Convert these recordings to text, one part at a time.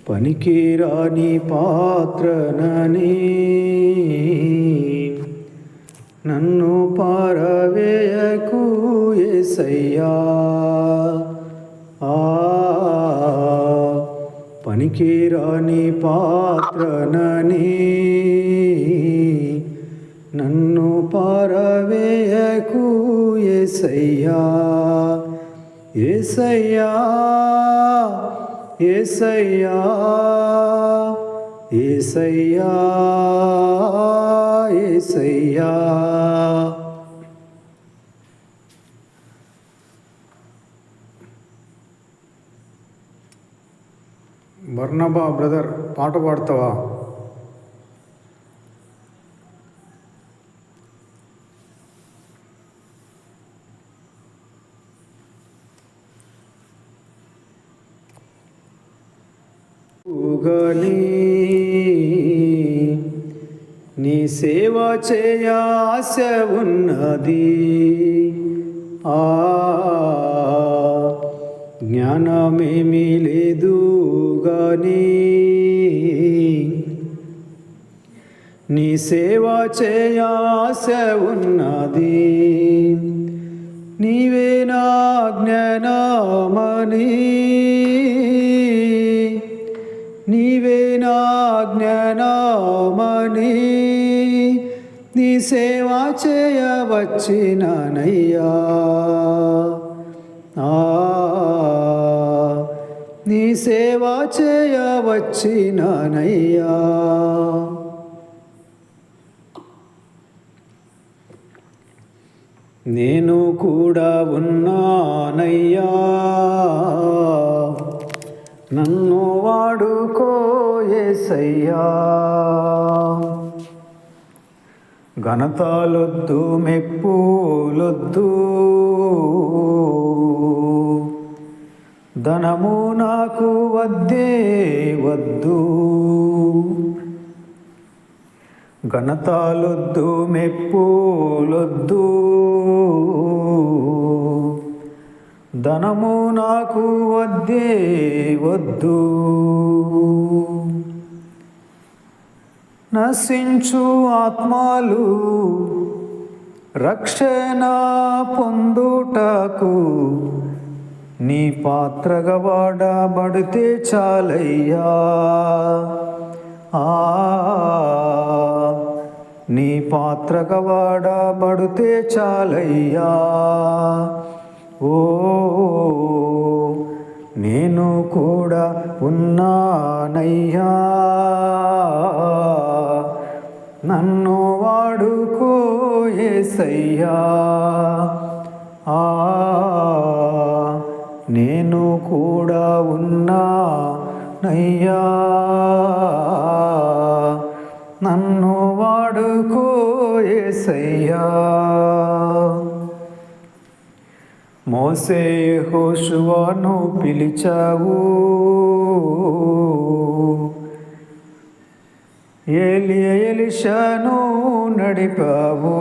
పనికిరాని పాత్రనని నన్ను పారవేయకు యేసయ్యా. పనికిరాని పాత్రనని నన్ను పారవేయకు యేసయ్యా. యేసయ్యా యేసయ్యా యేసయ్యా యేసయ్యా. బర్నబా బ్రదర్, పాట పాడతావా? నీ సేవ చేయ ఆశ ఉన్నది, జ్ఞానమేమీ లేదు గాని నీ సేవ చేయ ఆశ ఉన్నది. నీవే నా జ్ఞానమని, నీవే నా జ్ఞానమని నీ సేవ చేయవచ్చిననయ్యా. నీ సేవ చేయవచ్చిననయ్యా. నేను కూడా ఉన్నానయ్యా, నన్ను వాడుకో యేసయ్యా. ఘనతలొద్దు మెప్పులొద్దు, ధనము నాకు వద్దే వద్దు. ఘనతలొద్దు మెప్పులొద్దు, ధనము నాకు వద్దే వద్దు. నశించు ఆత్మలు రక్షణ పొందుటకు నీ పాత్రగా వాడబడితే చాలయ్యా. నీ పాత్రగా వాడబడితే చాలయ్యా. నేను కూడా ఉన్నానయ్యా, నన్ను వాడుకో యేసయ్యా. నేను కూడా ఉన్నానయ్యా, నన్ను వాడుకో యేసయ్యా. మోసే యెహోషువను పిలిచావు, ఎలీషాను నడిపావు.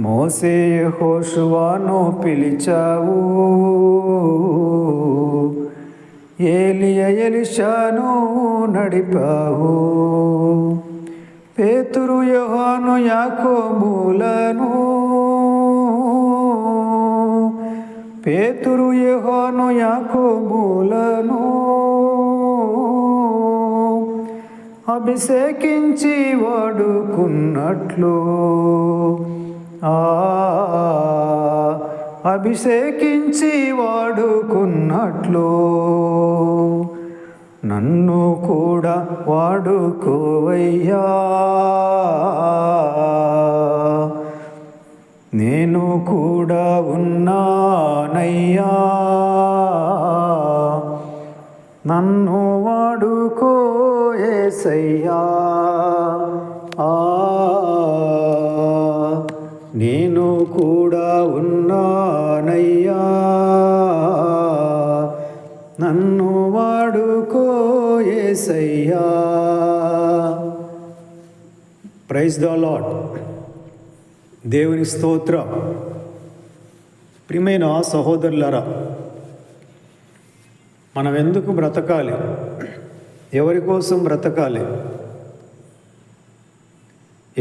మోసే యెహోషువను పిలిచావు, ఎలీషాను నడిపావు. పేతురు యోహాను యాకోబులను, పేతురు యోహాను యాకోబులను అభిషేకించి వాడుకున్నట్లు, అభిషేకించి వాడుకున్నట్లు నన్ను కూడా వాడుకోవయ్యా. నేను కూడా ఉన్నానయ్యా, నన్ను వాడుకో యేసయ్యా. నేను కూడా ఉన్నానయ్యా, నన్ను వాడుకో యేసయ్యా. Praise the lord. దేవుని స్తోత్రం. ప్రియమైన సహోదరులారా, మనం ఎందుకు బ్రతకాలి? ఎవరి కోసం బ్రతకాలి?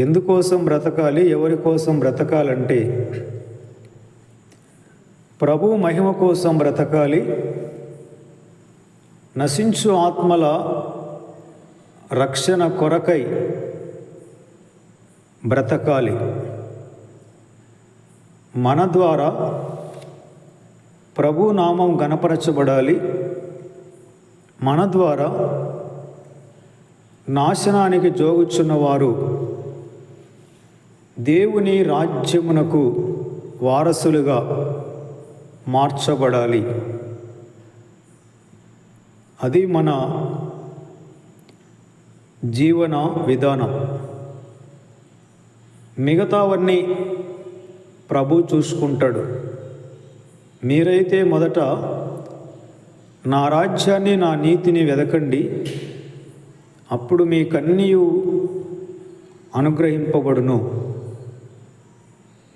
ఎందుకోసం బ్రతకాలి? ఎవరి కోసం బ్రతకాలంటే ప్రభు మహిమ కోసం బ్రతకాలి. నశించు ఆత్మల రక్షణ కొరకై బ్రతకాలి. మన ద్వారా ప్రభు నామం గణపరచబడాలి. మన ద్వారా నాశనానికి జోగుచున్నవారు దేవుని రాజ్యమునకు వారసులుగా మార్చబడాలి. అది మన జీవన విధానం. మిగతావన్నీ ప్రభు చూసుకుంటాడు. మీరైతే మొదట నా రాజ్యాన్ని, నా నీతిని వెదకండి, అప్పుడు మీకన్నీ అనుగ్రహింపబడును.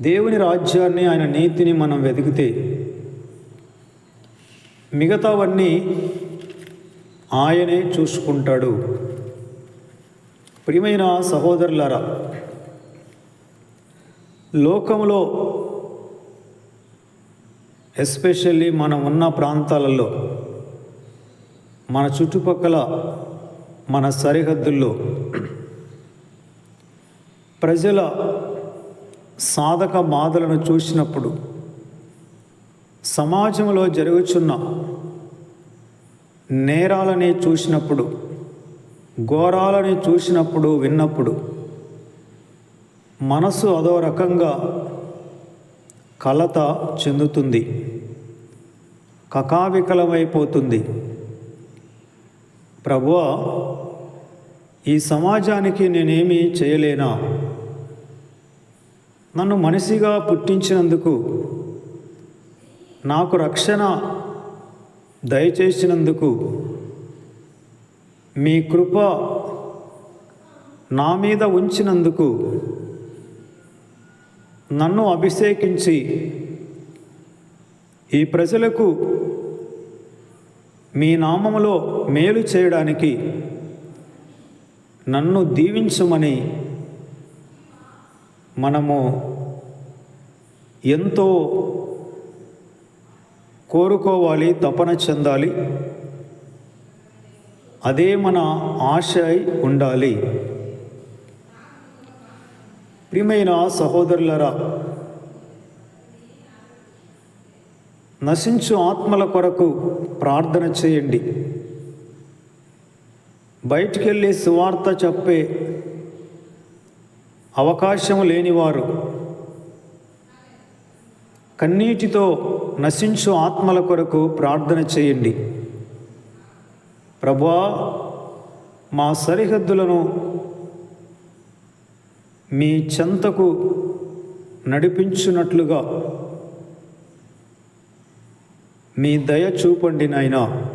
దేవుని రాజ్యాన్ని, ఆయన నీతిని మనం వెతికితే మిగతావన్నీ ఆయనే చూసుకుంటాడు. ప్రియమైన సహోదరులారా, లోకంలో ఎస్పెషల్లీ మనం ఉన్న ప్రాంతాలలో, మన చుట్టుపక్కల, మన సరిహద్దుల్లో ప్రజల సాధక బాధలను చూసినప్పుడు, సమాజంలో జరుగుతున్న నేరాలని చూసినప్పుడు, ఘోరాలని చూసినప్పుడు, విన్నప్పుడు మనసు అదో రకంగా కలత చెందుతుంది, కకావికలమైపోతుంది. ప్రభువా, ఈ సమాజానికి నేనేమీ చేయలేనా? నన్ను మనిషిగా పుట్టించినందుకు, నాకు రక్షణ దయచేసినందుకు, మీ కృప నా మీద ఉంచినందుకు, నన్ను అభిషేకించి ఈ ప్రజలకు మీ నామములో మేలు చేయడానికి నన్ను దీవించమని మనము ఎంతో కోరుకోవాలి, తపన చెందాలి. అదే మన ఆశ ఉండాలి. ప్రియమైన సహోదరులారా, నశించు ఆత్మల కొరకు ప్రార్థన చేయండి. బయటికెళ్ళి సువార్త చెప్పే అవకాశం లేనివారు కన్నీటితో నశించు ఆత్మల కొరకు ప్రార్థన చేయండి. ప్రభువా, మా సరిహద్దులను మీ చెంతకు నడిపించున్నట్లుగా మీ దయ చూపండి నాయనా.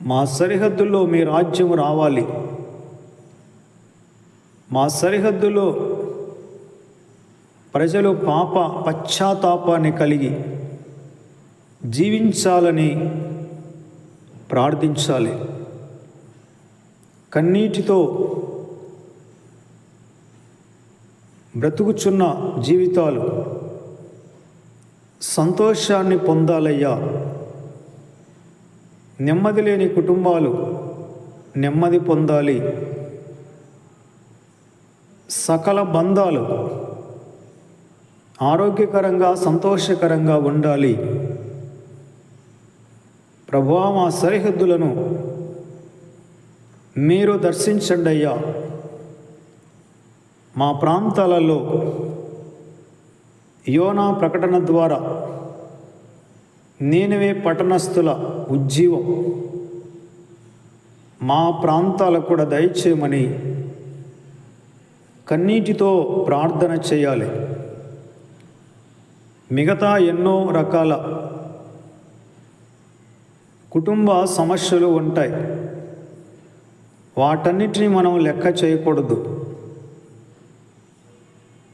మా సరిహద్దుల్లో మీ రాజ్యం రావాలి. మా సరిహద్దులో ప్రజలు పాప పశ్చాత్తాపాన్ని కలిగి జీవించాలని ప్రార్థించాలి. కన్నీటితో బ్రతుకుచున్న జీవితాలు సంతోషాన్ని పొందాలయ్యా. నెమ్మది లేని కుటుంబాలు నెమ్మది పొందాలి. సకల బంధాలు ఆరోగ్యకరంగా, సంతోషకరంగా ఉండాలి. ప్రభువా, మా సరిహద్దులను మీరు దర్శించండి అయ్యా. మా ప్రాంతాలలో యోనా ప్రకటన ద్వారా నీనెవే పట్టణస్థుల ఉజ్జీవం మా ప్రాంతాలకు కూడా దయచేయమని కన్నీటితో ప్రార్థన చేయాలి. మిగతా ఎన్నో రకాల కుటుంబ సమస్యలు ఉంటాయి. వాటన్నిటిని మనం లెక్క చేయకూడదు.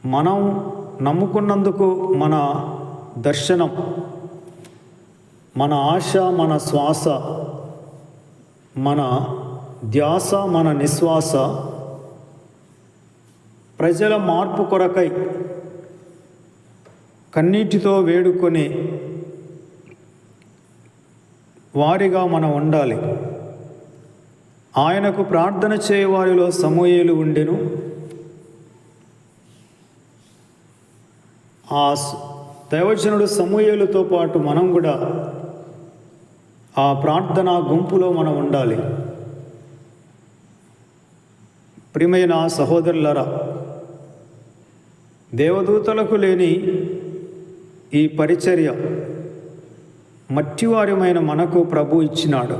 మనం నమ్ముకున్నందుకు మన దర్శనం మన ఆశ, మన శ్వాస, మన ధ్యాస, మన నిశ్వాస ప్రజల మార్పు కొరకై కన్నీటితో వేడుకొని వారిగా మనం ఉండాలి. ఆయనకు ప్రార్థన చేయవారిలో సమూయేలు ఉండెను. ఆ దైవజనుడు సమూయేలుతో పాటు మనం కూడా ఆ ప్రార్థనా గుంపులో మనం ఉండాలి. ప్రియమైన సహోదరులారా, దేవదూతలకు లేని ఈ పరిచర్య మట్టివారమైన మనకు ప్రభు ఇచ్చినాడు.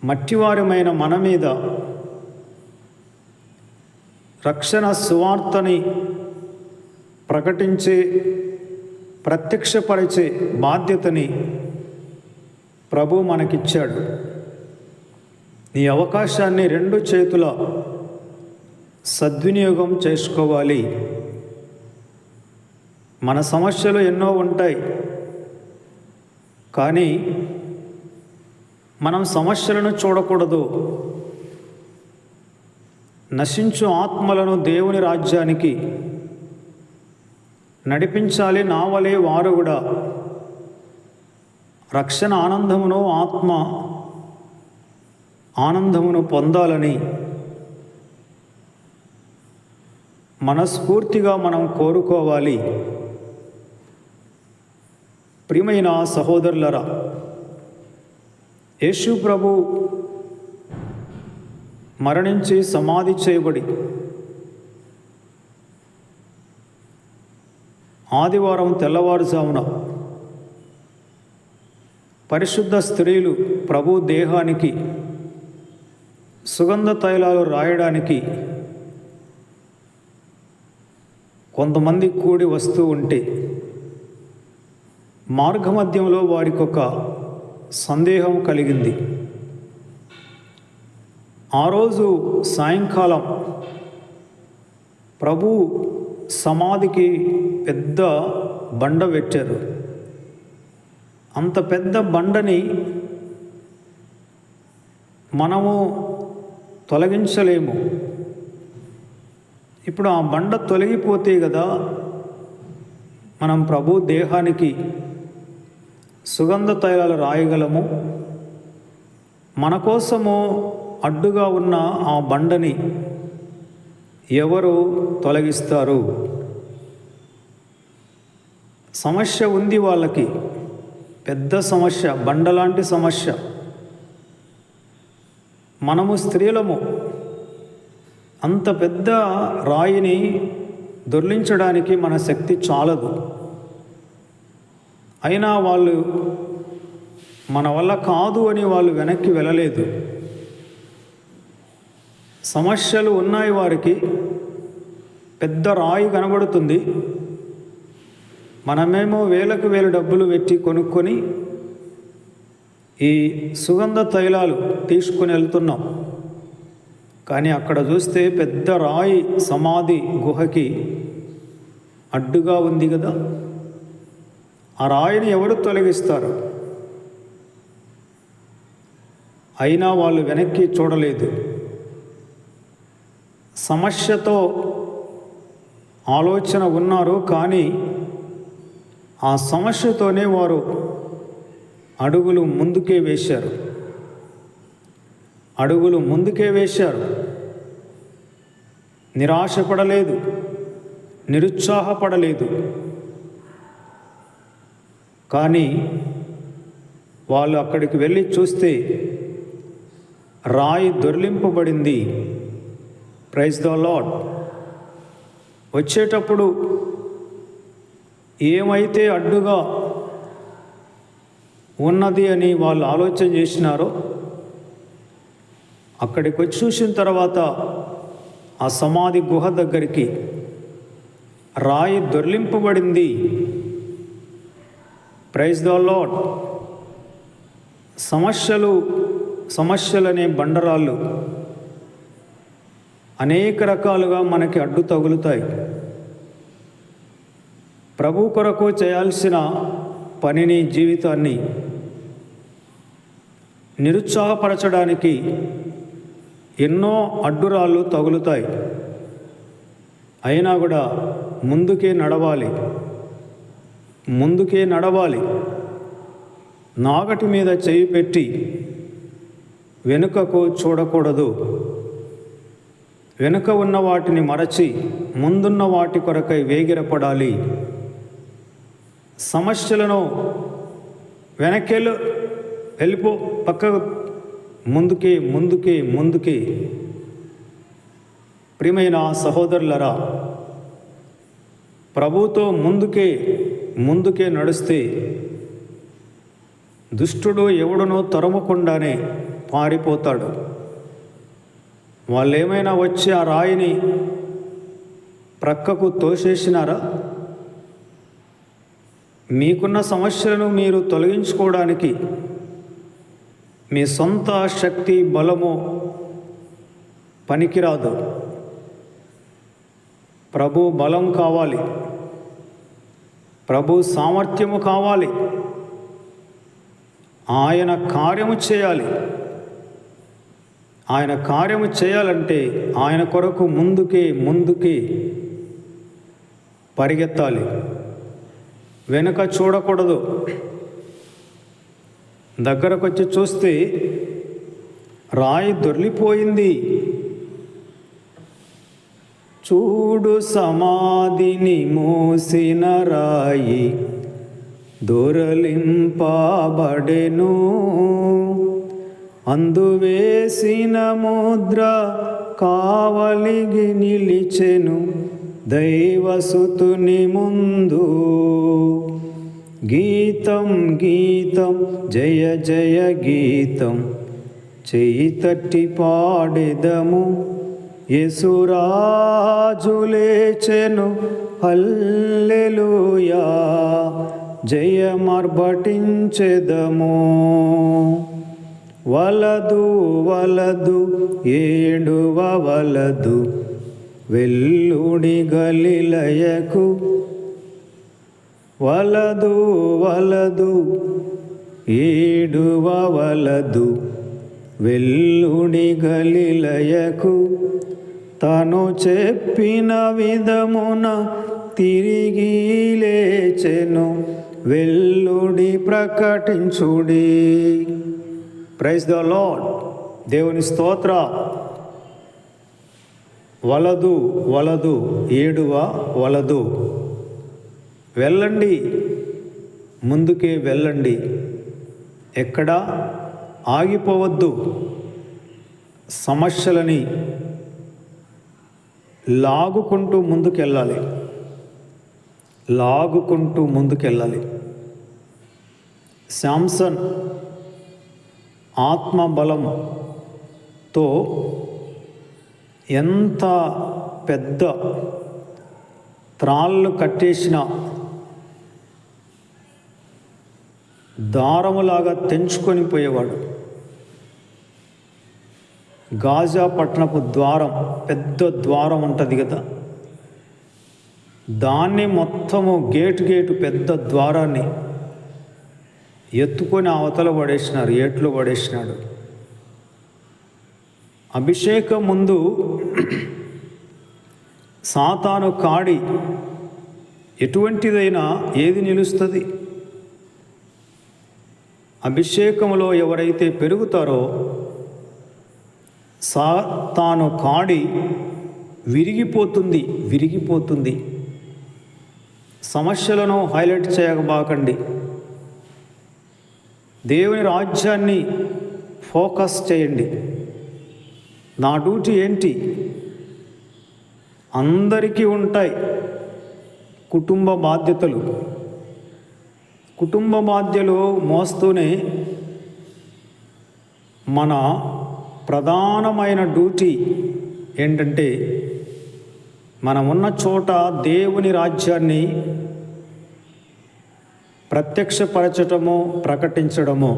మట్టివారమైన మన మీద రక్షణ సువార్తని ప్రకటించే, ప్రత్యక్షపరిచే బాధ్యతని ప్రభు మనకిచ్చాడు. ఈ అవకాశాన్ని రెండు చేతుల సద్వినియోగం చేసుకోవాలి. మన సమస్యలు ఎన్నో ఉంటాయి, కానీ మనం సమస్యలను చూడకూడదు. నశించు ఆత్మలను దేవుని రాజ్యానికి నడిపించాలి. నా వలె వారు కూడా రక్షణ ఆనందమును, ఆత్మ ఆనందమును పొందాలని మనస్ఫూర్తిగా మనం కోరుకోవాలి. ప్రియమైన సహోదరులరా, యేసు ప్రభు మరణించి సమాధి చేయబడి ఆదివారం తెల్లవారుజామున పరిశుద్ధ స్త్రీలు ప్రభు దేహానికి సుగంధ తైలాలు రాయడానికి కొంతమంది కూడి వస్తూ ఉంటే మార్గమధ్యంలో వారికి ఒక సందేహం కలిగింది. ఆ రోజు సాయంకాలం ప్రభు సమాధికి పెద్ద బండ పెట్టారు. అంత పెద్ద బండని మనము తొలగించలేము. ఇప్పుడు ఆ బండ తొలగిపోతే కదా మనం ప్రభు దేహానికి సుగంధ తైలాలు రాయగలము. మన కోసము అడ్డుగా ఉన్న ఆ బండని ఎవరు తొలగిస్తారు? సమస్య ఉంది వాళ్ళకి, పెద్ద సమస్య, బండలాంటి సమస్య. మనము స్త్రీలము, అంత పెద్ద రాయిని దొర్లించడానికి మన శక్తి చాలదు. అయినా వాళ్ళు మన వల్ల కాదు అని వాళ్ళు వెనక్కి వెళ్ళలేదు. సమస్యలు ఉన్నాయి వారికి, పెద్ద రాయి కనబడుతుంది. మనమేమో వేలకు వేలు డబ్బులు పెట్టి కొనుక్కొని ఈ సుగంధ తైలాలు తీసుకుని వెళ్తున్నాం. కానీ అక్కడ చూస్తే పెద్ద రాయి సమాధి గుహకి అడ్డుగా ఉంది కదా. ఆ రాయిని ఎవరు తొలగిస్తారు? అయినా వాళ్ళు వెనక్కి చూడలేదు. సమస్యతో ఆలోచన ఉన్నారు, కానీ ఆ సమస్యతోనే వారు అడుగులు ముందుకే వేశారు. అడుగులు ముందుకే వేశారు. నిరాశపడలేదు, నిరుత్సాహపడలేదు. కానీ వాళ్ళు అక్కడికి వెళ్ళి చూస్తే రాయి దొర్లింపబడింది. Praise the lord. వచ్చేటప్పుడు ఏమైతే అడ్డుగా ఉన్నది అని వాళ్ళు ఆలోచన చేసినారో, అక్కడికి వచ్చి చూసిన తర్వాత ఆ సమాధి గుహ దగ్గరికి రాయి దొర్లింపబడింది. Praise the lord. సమస్యలనే బండరాళ్ళు అనేక రకాలుగా మనకి అడ్డు తగులుతాయి. ప్రభు కొరకు చేయాల్సిన పనిని, జీవితాన్ని నిరుత్సాహపరచడానికి ఎన్నో అడ్డురాళ్ళు తగులుతాయి. అయినా కూడా ముందుకే నడవాలి. నాగటి మీద చేయి పెట్టి వెనుకకు చూడకూడదు. వెనుక ఉన్న వాటిని మరచి ముందున్న వాటి కొరకై వేగిరపడాలి. సమస్యలను వెళ్ళిపో, పక్కకు, ముందుకే. ప్రియమైన సహోదరులరా, ప్రభుతో ముందుకే నడిస్తే దుష్టుడు ఎవడునో తరుమకుండానే పారిపోతాడు. వాళ్ళు ఏమైనా వచ్చి ఆ రాయిని ప్రక్కకు తోసేసినారా? మీకున్న సమస్యలను మీరు తొలగించుకోవడానికి మీ సొంత శక్తి, బలము పనికిరాదు. ప్రభు బలం కావాలి, ప్రభు సామర్థ్యము కావాలి. ఆయన కార్యము చేయాలి. ఆయన కార్యము చేయాలంటే ఆయన కొరకు ముందుకే పరిగెత్తాలి. వెనుక చూడకూడదు. దగ్గరకు వచ్చి చూస్తే రాయి దొర్లిపోయింది. చూడు, సమాధిని మోసిన రాయి దొరలింపబడెను, అందువేసిన ముద్ర కావలిగి నిలిచెను దైవసుతుని ముందు. గీతం జయ జయ గీతం, చేయి తట్టి పాడెదము. యేసురాజు లేచెను, హల్లెలూయా, జయమర్భటించెదము. వలదు ఏడువ వలదు, వెల్లుడి గలిలయకు. వలదు ఏడువ వలదు, వెల్లుడి గలిలయకు. తను చెప్పిన విధమున తిరిగి లేచెను, వెల్లుడి ప్రకటించుడి. Praise the lord. దేవుని స్తోత్ర. వలదు ఏడువ వలదు. వెళ్ళండి, ముందుకే వెళ్ళండి. ఎక్కడా ఆగిపోవద్దు. సమస్యలని లాగుకుంటూ ముందుకెళ్ళాలి. శాంసన్ ఆత్మబలంతో ఎంత పెద్ద త్రాళ్ళు కట్టేసిన దారములాగా తెంచుకొని పోయేవాడు. గాజా పట్టణపు ద్వారం, పెద్ద ద్వారం ఉంటుంది కదా, దాన్ని మొత్తము గేటు పెద్ద ద్వారాన్ని ఎత్తుకొని అవతల పడేసినారు, ఏట్లో పడేసినాడు. అభిషేకం ముందు సాతాను కాడి ఎటువంటిదైనా ఏది నిలుస్తుంది? అభిషేకంలో ఎవరైతే పెరుగుతారో సాతాను కాడి విరిగిపోతుంది. సమస్యలను హైలైట్ చేయబాకండి. దేవుని రాజ్యాన్ని ఫోకస్ చేయండి. నా డ్యూటీ ఏంటి? అందరికీ ఉంటాయి కుటుంబ బాధ్యతలు మోస్తూనే మన ప్రధానమైన డ్యూటీ ఏంటంటే మనం ఉన్న చోట దేవుని రాజ్యాన్ని ప్రత్యక్షపరచటము, ప్రకటించడము.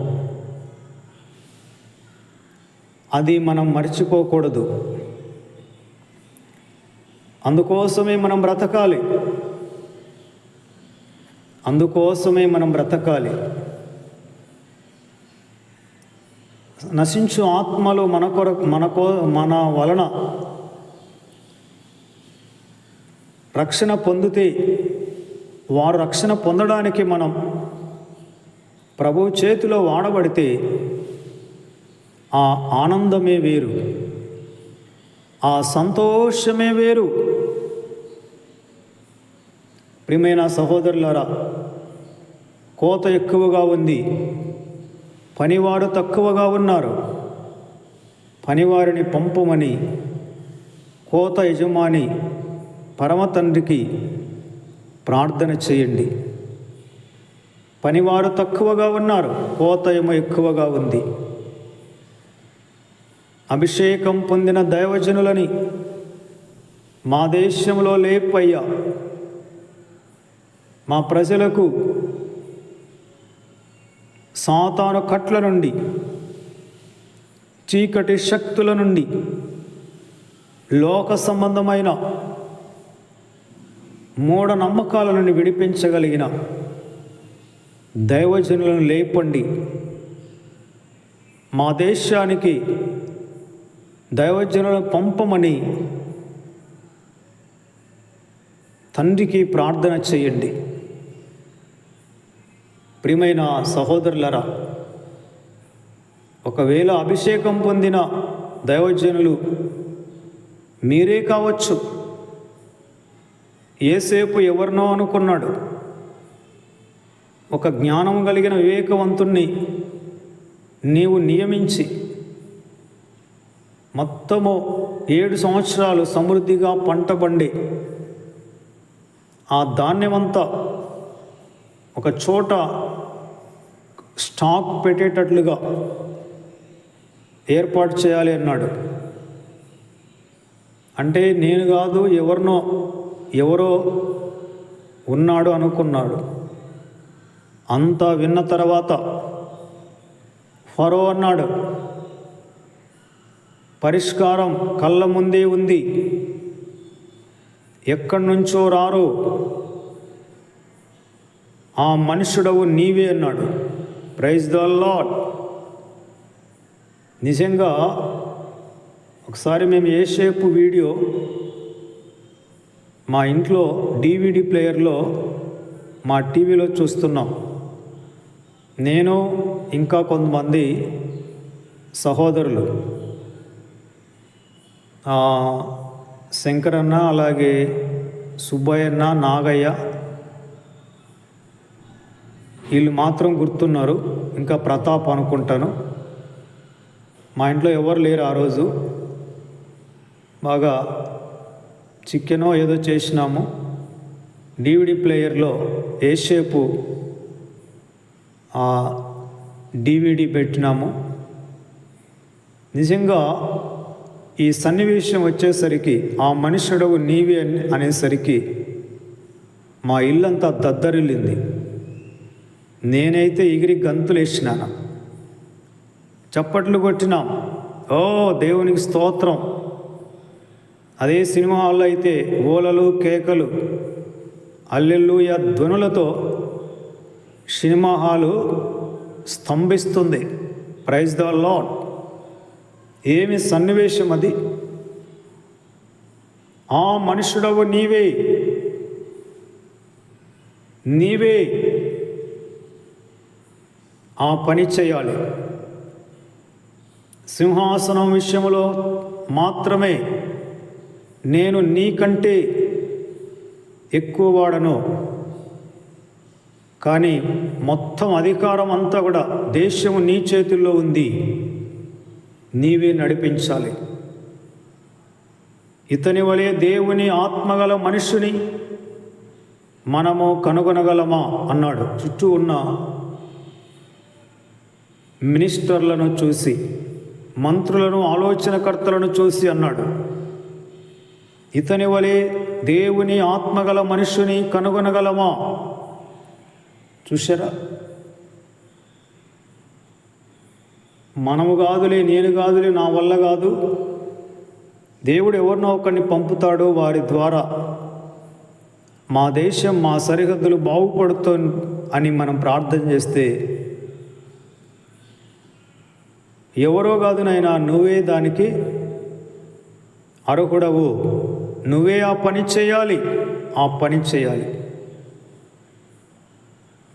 అది మనం మర్చిపోకూడదు. అందుకోసమే మనం బ్రతకాలి. అందుకోసమే మనం బ్రతకాలి. నశించు ఆత్మలు మన వలన రక్షణ పొందితే, వారు రక్షణ పొందడానికి మనం ప్రభు చేతిలో వాడబడితే ఆ ఆనందమే వేరు, ఆ సంతోషమే వేరు. ప్రియమైన సహోదరులారా, కోత ఎక్కువగా ఉంది, పనివారు తక్కువగా ఉన్నారు. పనివారిని పంపమని కోత యజమాని పరమ తండ్రికి ప్రార్థన చేయండి. పనివారు తక్కువగా ఉన్నారు, కోత ఏమో ఎక్కువగా ఉంది. అభిషేకం పొందిన దైవజనులని మా దేశంలో లేపయ్యా. మా ప్రజలకు సాతాను కట్ల నుండి, చీకటి శక్తుల నుండి, లోక సంబంధమైన మూఢనమ్మకాల నుండి విడిపించగలిగిన దైవజనులను లేపండి. మా దేశానికి దైవజనులను పంపమని తండ్రికి ప్రార్థన చేయండి. ప్రియమైన సహోదరులరా, ఒకవేళ అభిషేకం పొందిన దైవజనులు మీరే కావచ్చు. యేసేపు ఎవరినో అనుకున్నాడు. ఒక జ్ఞానం కలిగిన వివేకవంతుణ్ణి నీవు నియమించి మొత్తము 7 సంవత్సరాలు సమృద్ధిగా పంట పండి ఆ ధాన్యమంతా ఒక చోట స్టాక్ పెట్టేటట్లుగా ఏర్పాటు చేయాలి అన్నాడు. అంటే నేను కాదు, ఎవరో ఉన్నాడు అనుకున్నాడు. అంతా విన్న తర్వాత ఫరో అన్నాడు, పరిష్కారం కళ్ళ ముందే ఉంది, ఎక్కడి నుంచో రారు, ఆ మనుషుడవు నీవే అన్నాడు. Praise the lord. నిజంగా ఒకసారి మేము యేసేపు వీడియో మా ఇంట్లో DVD ప్లేయర్లో మా టీవీలో చూస్తున్నాం. నేను ఇంకా కొంతమంది సహోదరులు, శంకరన్న, అలాగే సుబ్బయ్యన్న, నాగయ్య, వీళ్ళు మాత్రం గుర్తున్నారు. ఇంకా ప్రతాప్ అనుకుంటాను. మా ఇంట్లో ఎవరు లేరు ఆ రోజు. బాగా చికెనో ఏదో చేసినాము. DVD ప్లేయర్లో యేసేపు DVD పెట్టినాము. నిజంగా ఈ సన్నివేశం వచ్చేసరికి, ఆ మనుషుడవు నీవే అనేసరికి మా ఇల్లంతా దద్దరిల్లింది. నేనైతే ఎగిరి గంతులు వేసినాను, చప్పట్లు కొట్టినాం. ఓ దేవునికి స్తోత్రం. అదే సినిమా హాల్లో అయితే ఓలలు, కేకలు, హల్లెలూయా ధ్వనులతో సినిమా హాలు స్తంభిస్తుంది. Praise the lord. ఏమి సన్నివేశం అది! ఆ మనుషుడవు నీవే ఆ పని చేయాలి. సింహాసనం విషయంలో మాత్రమే నేను నీకంటే ఎక్కువ వాడను, కానీ మొత్తం అధికారం అంతా కూడా దేశము నీ చేతుల్లో ఉంది, నీవే నడిపించాలి. ఇతని వలె దేవుని ఆత్మగల మనుషుని మనము కనుగొనగలమా అన్నాడు. చుట్టూ ఉన్న మినిస్టర్లను చూసి, మంత్రులను, ఆలోచనకర్తలను చూసి అన్నాడు, ఇతని వలె దేవుని ఆత్మగల మనుషుని కనుగొనగలమా? చూశారా? మనము కాదులే, నేను కాదులే, నా వల్ల కాదు, దేవుడు ఎవరినో ఒకరిని పంపుతాడు, వారి ద్వారా మా దేశం, మా సరిహద్దులు బాగుపడుతూ అని మనం ప్రార్థన చేస్తే, ఎవరో కాదు నాయనా, నువ్వే దానికి అర్హుడవు, నువ్వే ఆ పని చేయాలి.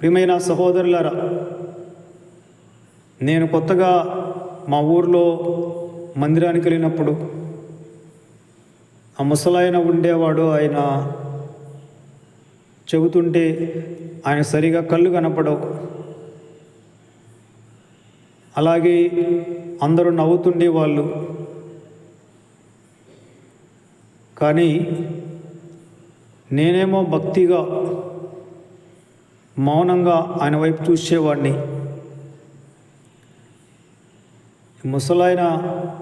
ప్రియమైన సహోదరులారా, నేను కొత్తగా మా ఊర్లో మందిరానికి వెళ్ళినప్పుడు ఆ ముసలాయన ఉండేవాడు. ఆయన చెబుతుంటే ఆయన సరిగా కళ్ళు కనపడవు. అలాగే అందరూ నవ్వుతుండేవాళ్ళు. కానీ నేనేమో భక్తిగా మౌనంగా ఆయన వైపు చూసేవాడిని. ముసలాయనకు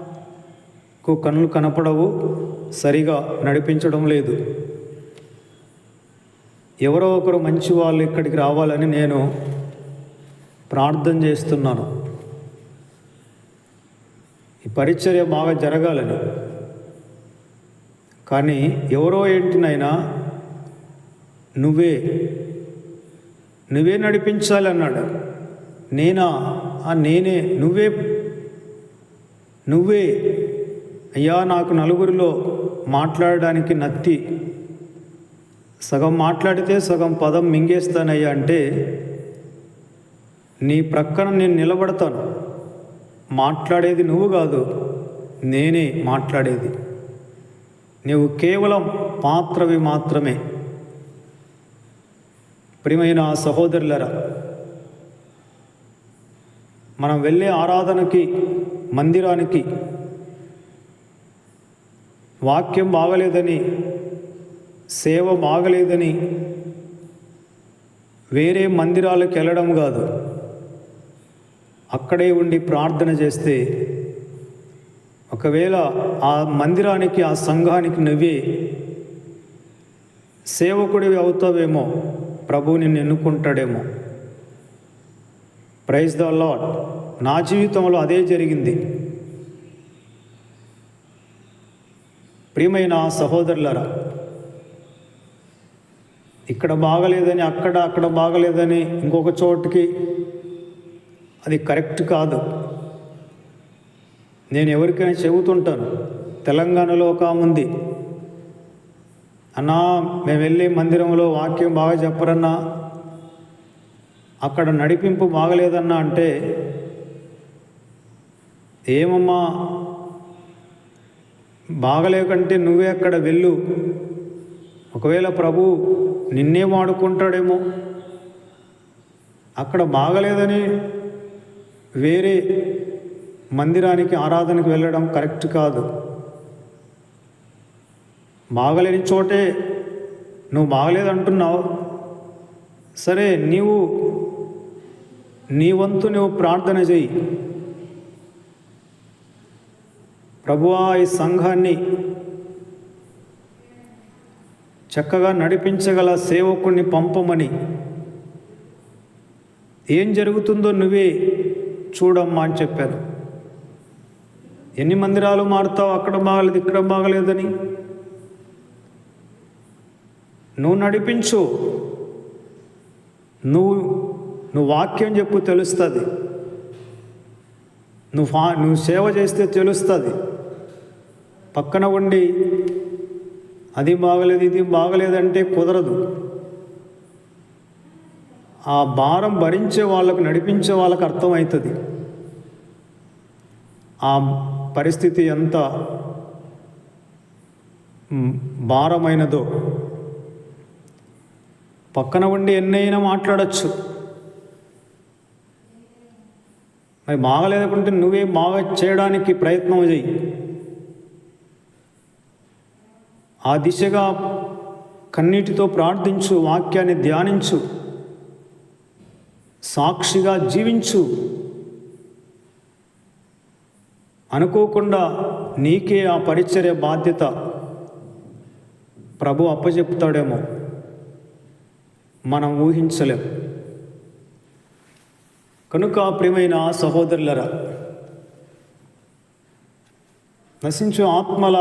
కన్నులు కనపడవు, సరిగా నడిపించడం లేదు. ఎవరో ఒకరు మంచి వాళ్ళు ఇక్కడికి రావాలని నేను ప్రార్థన చేస్తున్నాను. ఈ పరిచర్య బాగా జరగాలని. కానీ ఎవరో ఏంటినైనా నువ్వే నడిపించాలి అన్నాడు. నేనా? నేనే. నువ్వే అయ్యా, నాకు నలుగురిలో మాట్లాడడానికి నత్తి, సగం మాట్లాడితే సగం పదం మింగేస్తానయ్యా అంటే, నీ ప్రక్కన నేను నిలబడతాను. మాట్లాడేది నువ్వు కాదు, నేనే మాట్లాడేది. నువ్వు కేవలం పాత్రవి మాత్రమే. ప్రియమైన సహోదరులరా, మనం వెళ్ళే ఆరాధనకి, మందిరానికి వాక్యం బాగలేదని, సేవ బాగలేదని వేరే మందిరాలకు వెళ్ళడం కాదు. అక్కడే ఉండి ప్రార్థన చేస్తే, ఒకవేళ ఆ మందిరానికి, ఆ సంఘానికి నువ్వే సేవకుడివి అవుతావేమో, ప్రభువు నిన్ను ఎన్నుకుంటాడేమో. Praise the lord. నా జీవితంలో అదే జరిగింది. ప్రియమైన సహోదరులారా, ఇక్కడ బాగలేదని, అక్కడ బాగలేదని ఇంకొక చోటుకి, అది కరెక్ట్ కాదు. నేను ఎవరికైనా చెబుతుంటాను. తెలంగాణలో ఒక ఉంది, అన్నా మేము వెళ్ళే మందిరంలో వాక్యం బాగా చెప్పరన్నా, అక్కడ నడిపింపు బాగలేదన్నా అంటే, ఏమమ్మా బాగలేకంటే నువ్వే అక్కడ వెళ్ళు, ఒకవేళ ప్రభు నిన్నే వాడుకుంటాడేమో. అక్కడ బాగలేదని వేరే మందిరానికి, ఆరాధనకు వెళ్ళడం కరెక్ట్ కాదు. బాగలేని చోటే నువ్వు బాగలేదంటున్నావు. సరే, నీ వంతు నువ్వు ప్రార్థన చెయ్యి. ప్రభువా, ఈ సంఘాన్ని చక్కగా నడిపించగల సేవకుణ్ణి పంపమని. ఏం జరుగుతుందో నువ్వే చూడమ్మా అని చెప్పాను. ఎన్ని మందిరాలు మారుతావు, అక్కడ బాగలేదు, ఇక్కడ బాగలేదని. నువ్వు నడిపించు, నువ్వు వాక్యం చెప్పు, తెలుస్తుంది. నువ్వు సేవ చేస్తే తెలుస్తుంది. పక్కన ఉండి అది బాగలేదు, ఇది బాగలేదంటే కుదరదు. ఆ భారం భరించే వాళ్ళకు, నడిపించే వాళ్ళకు అర్థమవుతుంది ఆ పరిస్థితి ఎంత భారమైనదో. పక్కన ఉండి ఎన్నైనా మాట్లాడచ్చు. మరి బాగలేదనుకుంటే నువ్వే బాగా చేయడానికి ప్రయత్నం చేయి. ఆ దిశగా కన్నీటితో ప్రార్థించు, వాక్యాన్ని ధ్యానించు, సాక్షిగా జీవించు. అనుకోకుండా నీకే ఆ పరిచర్య బాధ్యత ప్రభు అప్పచెప్తాడేమో, మనం ఊహించలేం. కనుక ప్రియమైన సహోదరులరా, నశించు ఆత్మల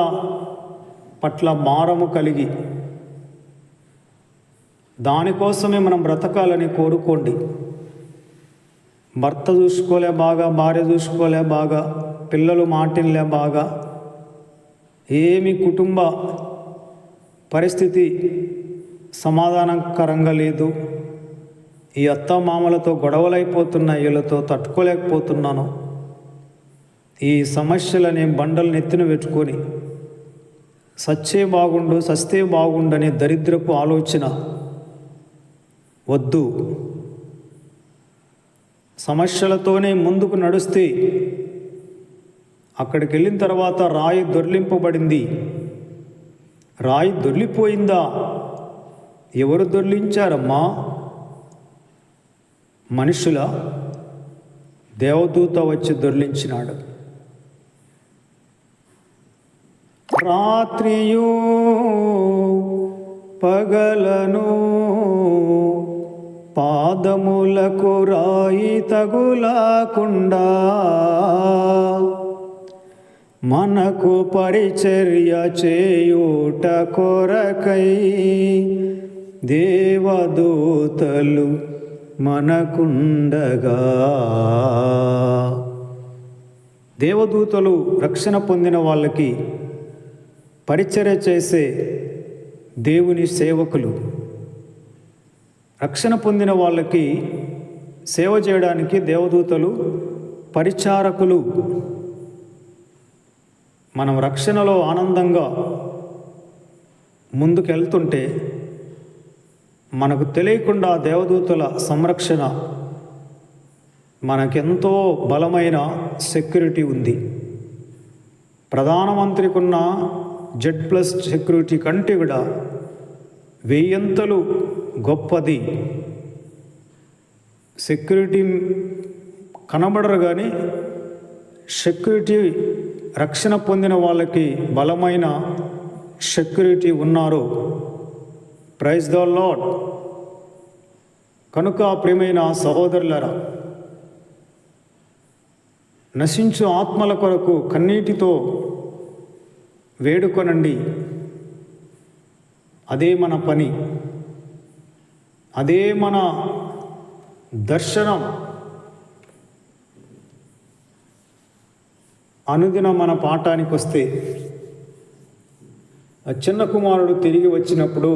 పట్ల భారము కలిగి దానికోసమే మనం బ్రతకాలని కోరుకోండి. భర్త చూసుకోలే బాగా, భార్య చూసుకోలే బాగా, పిల్లలు మాటినలే బాగా, ఏమి కుటుంబ పరిస్థితి సమాధానకరంగా లేదు, ఈ అత్తమామలతో గొడవలైపోతున్నాయి, వీళ్ళతో తట్టుకోలేకపోతున్నాను, ఈ సమస్యలని బండలు నెత్తిన పెట్టుకొని సచ్చే బాగుండు సస్తే బాగుండనే దరిద్రపు ఆలోచన వద్దు. సమస్యలతోనే ముందుకు నడుస్తే అక్కడికి వెళ్ళిన తర్వాత రాయి దొర్లింపబడింది. రాయి దొర్లిపోయిందా? ఎవరు దొర్లించారమ్మా? మనుషుల? దేవదూత వచ్చి దొర్లించినాడు. రాత్రియు పగలను పాదములకు రాయి తగులకుండా మనకు పరిచర్య చేయుట కొరకై దేవదూతలు మనకుండగా. దేవదూతలు రక్షణ పొందిన వాళ్ళకి పరిచర్య చేసే దేవుని సేవకులు. రక్షణ పొందిన వాళ్ళకి సేవ చేయడానికి దేవదూతలు పరిచారకులు. మనం రక్షణలో ఆనందంగా ముందుకెళ్తుంటే మనకు తెలియకుండా దేవదూతల సంరక్షణ మనకెంతో బలమైన సెక్యూరిటీ ఉంది. ప్రధానమంత్రికి ఉన్న Z+ సెక్యూరిటీ కంటే కూడా 1000 అంతలు గొప్పది. సెక్యూరిటీ కనబడరు కానీ సెక్యూరిటీ, రక్షణ పొందిన వాళ్ళకి బలమైన సెక్యూరిటీ ఉన్నారు. Praise the lord. కనుక ప్రియమైన సహోదరులారా, నశించు ఆత్మల కొరకు కన్నీటితో వేడుకొనండి. అదే మన పని, అదే మన దర్శనం. అనుదిన మన పాఠానికి వస్తే, ఆ చిన్న కుమారుడు తిరిగి వచ్చినప్పుడు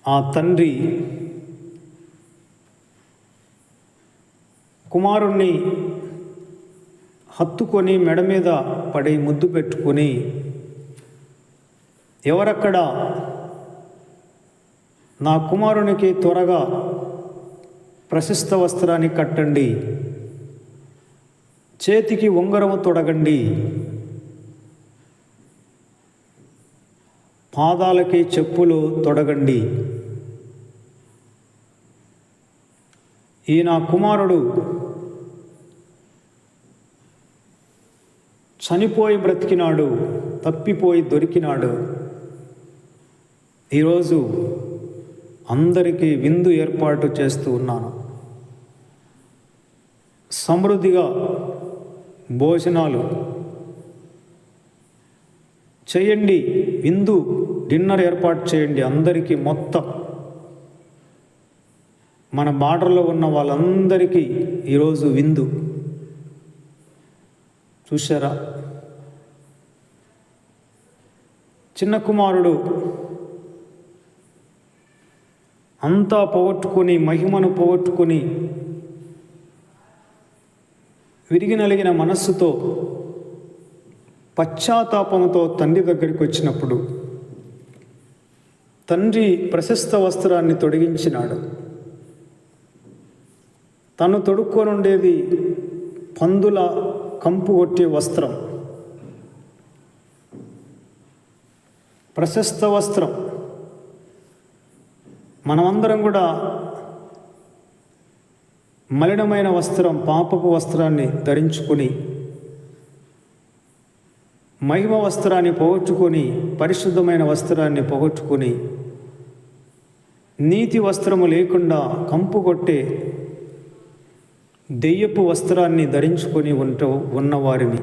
ఆ తండ్రి కుమారుణ్ణి హత్తుకొని మెడ మీద పడి ముద్దు పెట్టుకొని, ఎవరక్కడ, నా కుమారునికి త్వరగా ప్రశస్త వస్త్రాన్ని కట్టండి, చేతికి ఉంగరము తొడగండి, పాదాలకి చెప్పులు తొడగండి, ఈ నా కుమారుడు చనిపోయి బ్రతికినాడు, తప్పిపోయి దొరికినాడు, ఈరోజు అందరికీ విందు ఏర్పాటు చేస్తూ ఉన్నాను, సమృద్ధిగా భోజనాలు చేయండి, విందు డిన్నర్ ఏర్పాటు చేయండి అందరికీ. మొత్తం మన బార్డర్లో ఉన్న వాళ్ళందరికీ ఈరోజు విందు. చూశారా? చిన్న కుమారుడు అంతా పోగొట్టుకొని, మహిమను పోగొట్టుకొని, విరిగి నలిగిన మనస్సుతో, పశ్చాత్తాపంతో తండ్రి దగ్గరికి వచ్చినప్పుడు తండ్రి ప్రశస్త వస్త్రాన్ని తొడిగించినాడు. తను తొడుక్కొని ఉండేది పందుల కంపు కొట్టే వస్త్రం, ప్రశస్త వస్త్రం. మనమందరం కూడా మలినమైన వస్త్రం, పాపపు వస్త్రాన్ని ధరించుకొని, మహిమ వస్త్రాన్ని పోగొట్టుకొని, పరిశుద్ధమైన వస్త్రాన్ని పోగొట్టుకొని, నీతి వస్త్రము లేకుండా కంపు కొట్టే దెయ్యపు వస్త్రాన్ని ధరించుకొని ఉన్నవారిని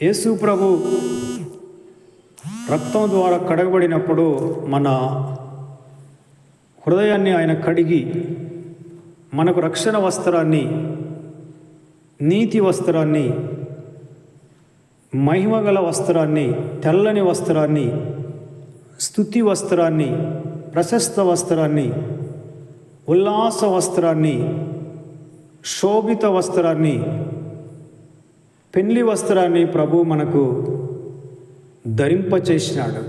యేసు ప్రభు రక్తం ద్వారా కడగబడినప్పుడు మన హృదయాన్ని ఆయన కడిగి మనకు రక్షణ వస్త్రాన్ని, నీతి వస్త్రాన్ని, మహిమగల వస్త్రాన్ని, తెల్లని వస్త్రాన్ని, స్తుతి వస్త్రాన్ని, ప్రశస్త వస్త్రాన్ని, ఉల్లాస వస్త్రాన్ని, శోభిత వస్త్రాన్ని, పెళ్లి వస్త్రాన్ని ప్రభు మనకు ధరింపచేసినాడు.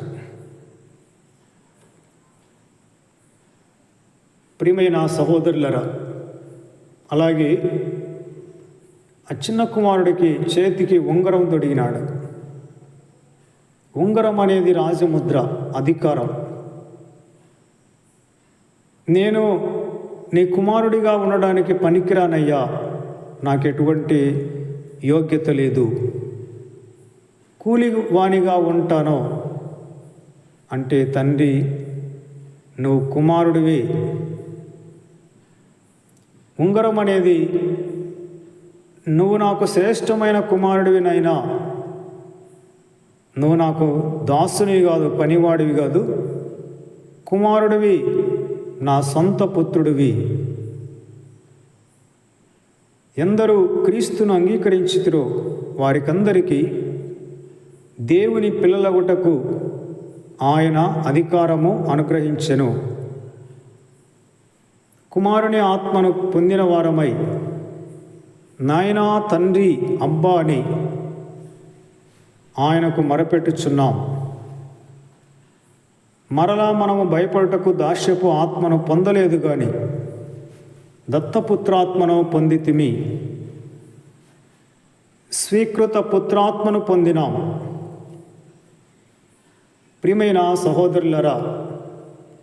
ప్రియమైన సహోదరులరా, అలాగే ఆ చిన్న కుమారుడికి చేతికి ఉంగరం తొడిగినాడు. ఉంగరం అనేది రాజముద్ర, అధికారం. నేను నీ కుమారుడిగా ఉండడానికి పనికిరానయ్యా, నాకు ఎటువంటి యోగ్యత లేదు, కూలివానిగా ఉంటాను అంటే, తండ్రి నువ్వు కుమారుడివి. ఉంగరం అనేది, నువ్వు నాకు శ్రేష్టమైన కుమారుడివినైనా, నువ్వు నాకు దాసునివి కాదు, పనివాడివి కాదు, కుమారుడివి, నా సొంత పుత్రుడివి. ఎందరూ క్రీస్తును అంగీకరించితిరో వారికందరికీ దేవుని పిల్లలగుటకు ఆయన అధికారము అనుగ్రహించెను. కుమారుని ఆత్మను పొందిన వారమై నాయనా, తండ్రి, అబ్బా అని ఆయనకు మొరపెట్టుచున్నాం. మరలా మనము భయపడుటకు దాస్యపు ఆత్మను పొందలేదు గాని దత్తపుత్రాత్మను పొందితిమి. స్వీకృత పుత్రాత్మను పొందినాం. ప్రియమైన సహోదరులరా,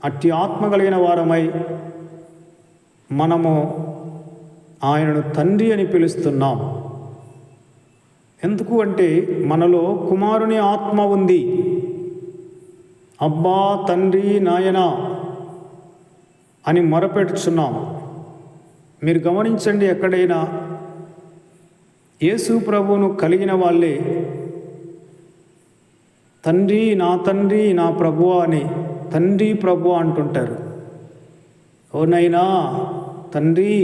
అట్టి ఆత్మ కలిగిన వారమై మనము ఆయనను తండ్రి అని పిలుస్తున్నాం. ఎందుకు అంటే, మనలో కుమారుని ఆత్మ ఉంది. అబ్బా, తండ్రి, నాయన అని మొరపెట్టుచున్నాం. మీరు గమనించండి, ఎక్కడైనా యేసు ప్రభువును కలిగిన వాళ్ళే తండ్రి, నా ప్రభువా అని తండ్రి, ప్రభువా అంటుంటారు. ఓ నైనా, తండ్రి,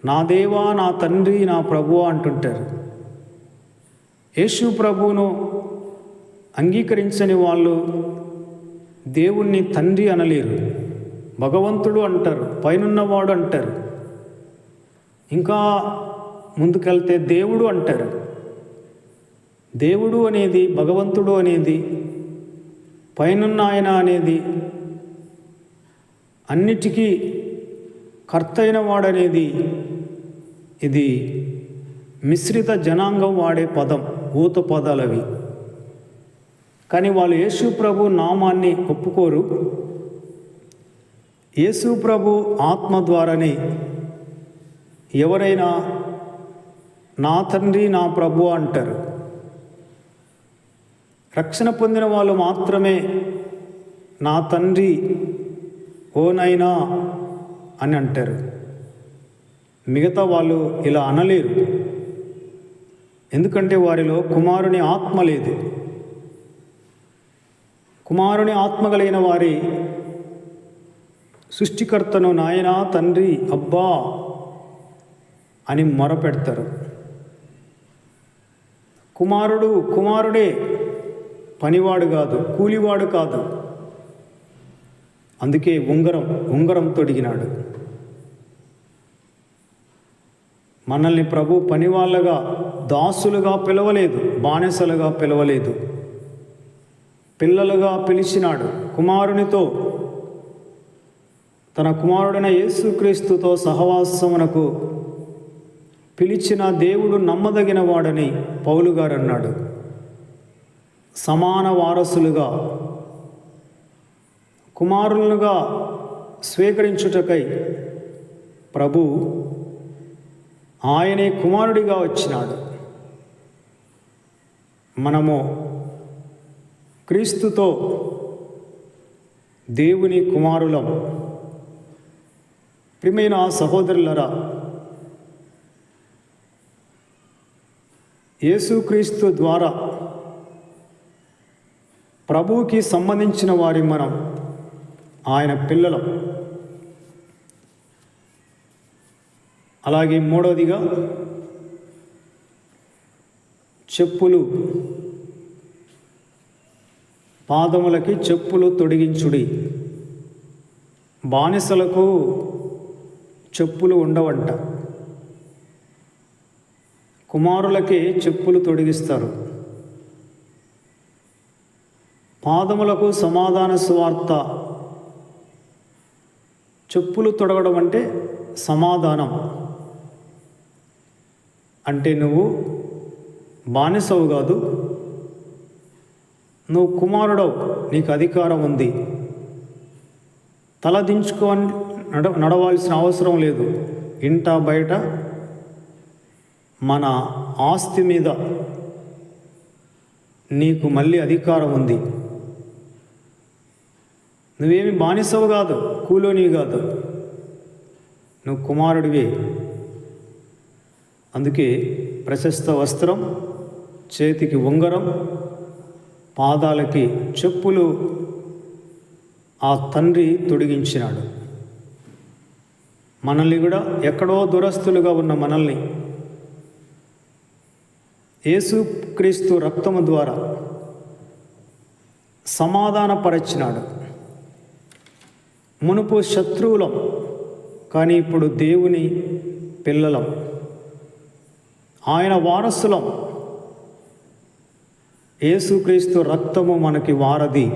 నా దేవా, నా తండ్రి, నా ప్రభువా అంటుంటారు. యేసు ప్రభువును అంగీకరించని వాళ్ళు దేవుణ్ణి తండ్రి అనలేరు. భగవంతుడు అంటారు, పైనున్నవాడు అంటారు, ఇంకా ముందుకెళ్తే దేవుడు అంటారు. దేవుడు అనేది, భగవంతుడు అనేది, పైనున్న ఆయన అనేది, అన్నిటికీ కర్త అయిన వాడనేది, ఇది మిశ్రిత జనాంగం వాడే పదం, ఊత పదాలవి. కానీ వాళ్ళు యేసు ప్రభు నామాన్ని ఒప్పుకోరు. యేసు ప్రభు ఆత్మ ద్వారానే ఎవరైనా నా తండ్రి, నా ప్రభు అంటారు. రక్షణ పొందిన వాళ్ళు మాత్రమే నా తండ్రి, ఓ నైనా అని అంటారు. మిగతా వాళ్ళు ఇలా అనలేరు. ఎందుకంటే వారిలో కుమారుని ఆత్మ లేదు. కుమారుని ఆత్మ కలిగిన వారి సృష్టికర్తను నాయనా, తండ్రి, అబ్బా అని మొరపెడతారు. కుమారుడే, పనివాడు కాదు, కూలివాడు కాదు. అందుకే ఉంగరం తొడిగినాడు. మనల్ని ప్రభు పనివాళ్ళగా, దాసులుగా పిలవలేదు, బానిసలుగా పిలవలేదు, పిల్లలుగా పిలిచినాడు. కుమారునితో, తన కుమారుడైన యేసుక్రీస్తుతో సహవాసమునకు పిలిచిన దేవుడు నమ్మదగిన వాడని పౌలు గారు అన్నాడు. సమాన వారసులుగా, కుమారులుగా స్వీకరించుటకై ప్రభు ఆయనే కుమారుడిగా వచ్చినాడు. మనము క్రీస్తుతో దేవుని కుమారులం. ప్రియమైన సహోదరులరా, యేసుక్రీస్తు ద్వారా ప్రభువుకి సంబంధించిన వారి మనం, ఆయన పిల్లలం. అలాగే మూడవదిగా చెప్పులు, పాదములకి చెప్పులు తొడిగించుడి. బానిసలకు చెప్పులు ఉండవంట, కుమారులకి చెప్పులు తొడిగిస్తారు. పాదములకు సమాధాన సువార్త, చెప్పులు తొడగడం అంటే సమాధానం. అంటే నువ్వు బానిసవు కాదు, నువ్వు కుమారుడవు, నీకు అధికారం ఉంది. తల దించుకొని నడవాల్సిన అవసరం లేదు. ఇంట బయట మన ఆస్తి మీద నీకు మళ్ళీ అధికారం ఉంది. నువ్వేమి బానిసవు కాదు, కూలోనివి కాదు, నువ్వు కుమారుడివే. అందుకే ప్రశస్త వస్త్రం, చేతికి ఉంగరం, పాదాలకి చెప్పులు ఆ తండ్రి తొడిగించినాడు. మనల్ని కూడా ఎక్కడో దురస్తులుగా ఉన్న మనల్ని యేసుక్రీస్తు రక్తము ద్వారా సమాధానపరచినాడు. మునుపు శత్రువులం, కానీ ఇప్పుడు దేవుని పిల్లలం, ఆయన వారసులం. యేసుక్రీస్తు రక్తము మనకి వారధి,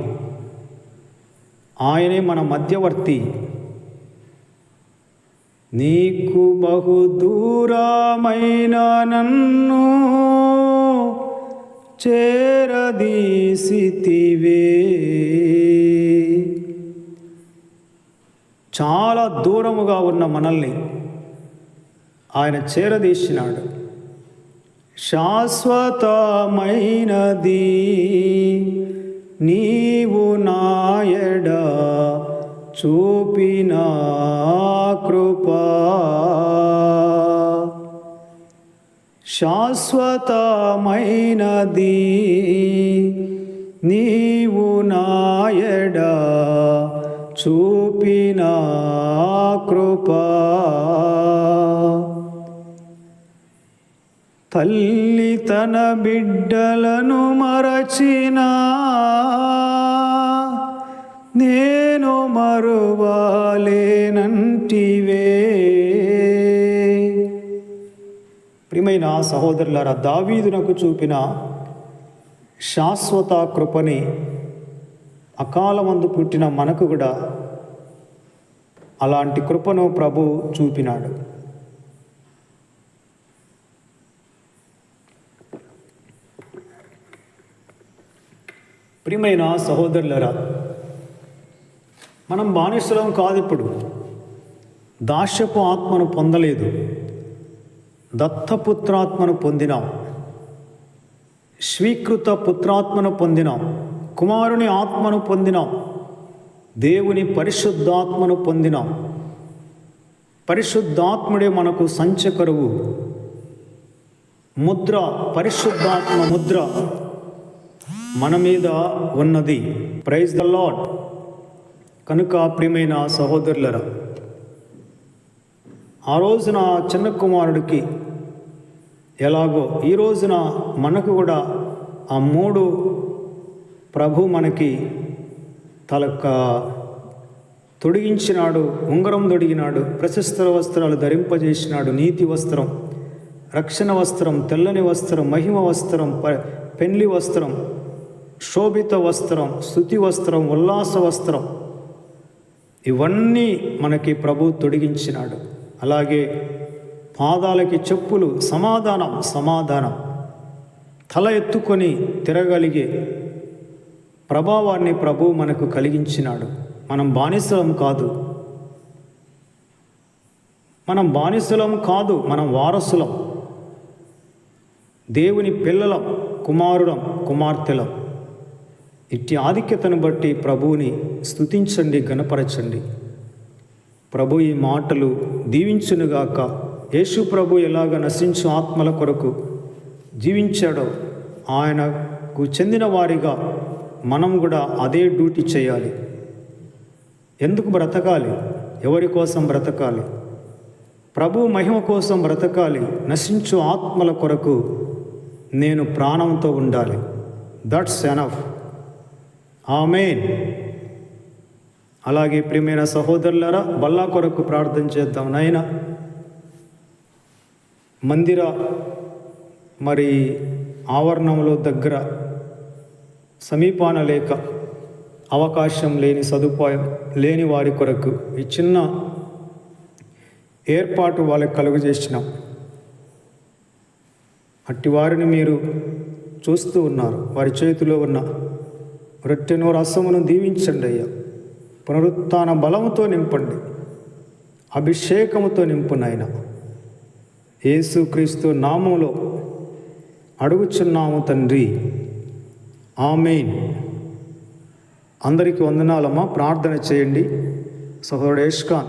ఆయనే మన మధ్యవర్తి. నీకు బహు దూరమైన నన్ను చేరదీసితివే. చాలా దూరముగా ఉన్న మనల్ని ఆయన చేరదీసినాడు. శాశ్వతమైనది నీవు నాయడ చూపిన కృపా, శాశ్వతమైనది నీవు నాయడ చూపిన కృపా. తల్లి తన బిడ్డలను మరచినా నేను మరువలేనంటివే. ప్రియమైన సహోదరులారా, దావీదునకు చూపిన శాశ్వత కృపని అకాలమందు పుట్టిన మనకు కూడా అలాంటి కృపను ప్రభు చూపినాడు. ప్రియమైన సహోదరులారా, మనం బానిసలం కాదు. ఇప్పుడు దాస్యపు ఆత్మను పొందలేదు, దత్తపుత్రాత్మను పొందినాం, స్వీకృత పుత్రాత్మను పొందినాం, కుమారుని ఆత్మను పొందినాం, దేవుని పరిశుద్ధాత్మను పొందినాం. పరిశుద్ధాత్ముడే మనకు సంచకరువు. ముద్ర, పరిశుద్ధాత్మ ముద్ర మన మీద ఉన్నది. Praise the lord. కనుక ప్రియమైన సహోదరులరా, ఆ రోజున చిన్న కుమారుడికి ఎలాగో ఈ రోజున మనకు కూడా ఆ మూడు ప్రభు మనకి తలక తొడిగించినాడు, ఉంగరం తొడిగినాడు, ప్రశస్త వస్త్రాలు ధరింపజేసినాడు, నీతి వస్త్రం, రక్షణ వస్త్రం, తెల్లని వస్త్రం, మహిమ వస్త్రం, పెండ్లి వస్త్రం, శోభిత వస్త్రం, స్తుతి వస్త్రం, ఉల్లాస వస్త్రం, ఇవన్నీ మనకి ప్రభు తొడిగించినాడు. అలాగే పాదాలకి చెప్పులు, సమాధానం, సమాధానం, తల ఎత్తుకొని తిరగలిగే ప్రభావాన్ని ప్రభు మనకు కలిగించినాడు. మనం బానిసలం కాదు, మనం బానిసలం కాదు, మనం వారసులం, దేవుని పిల్లలం, కుమారులం, కుమార్తెలం. ఇట్టి ఆధిక్యతను బట్టి ప్రభువుని స్తుతించండి, గణపరచండి. ప్రభు ఈ మాటలు దీవించునుగాక. యేసు ప్రభు ఎలాగ నశించు ఆత్మల కొరకు జీవించాడో, ఆయనకు చెందిన వారిగా మనం కూడా అదే డ్యూటీ చేయాలి. ఎందుకు బ్రతకాలి? ఎవరి కోసం బ్రతకాలి? ప్రభు మహిమ కోసం బ్రతకాలి. నశించు ఆత్మల కొరకు నేను ప్రాణంతో ఉండాలి. That's enough. ఆమేన్. అలాగే ప్రియమైన సహోదరులారా, బల్లా కొరకు ప్రార్థన చేద్దాం. నాయన, మందిర ఆవరణంలో దగ్గర సమీపాన లేక అవకాశం లేని, సదుపాయం లేని వారి కొరకు ఈ చిన్న ఏర్పాటు వాళ్ళకి కలుగజేసినాం. అట్టి వారిని మీరు చూస్తూ ఉన్నారు. వారి చేతిలో ఉన్న రొట్టెను రసమును దీవించండి అయ్యా. పునరుత్థాన బలముతో నింపండి, అభిషేకముతో నింపు నాయన. యేసుక్రీస్తు నామములో అడుగుచున్నాము తండ్రి. ఆమేన్. అందరికీ వందనాలమ్మా. ప్రార్థన చేయండి. సహోదరుడు యష్కాన్.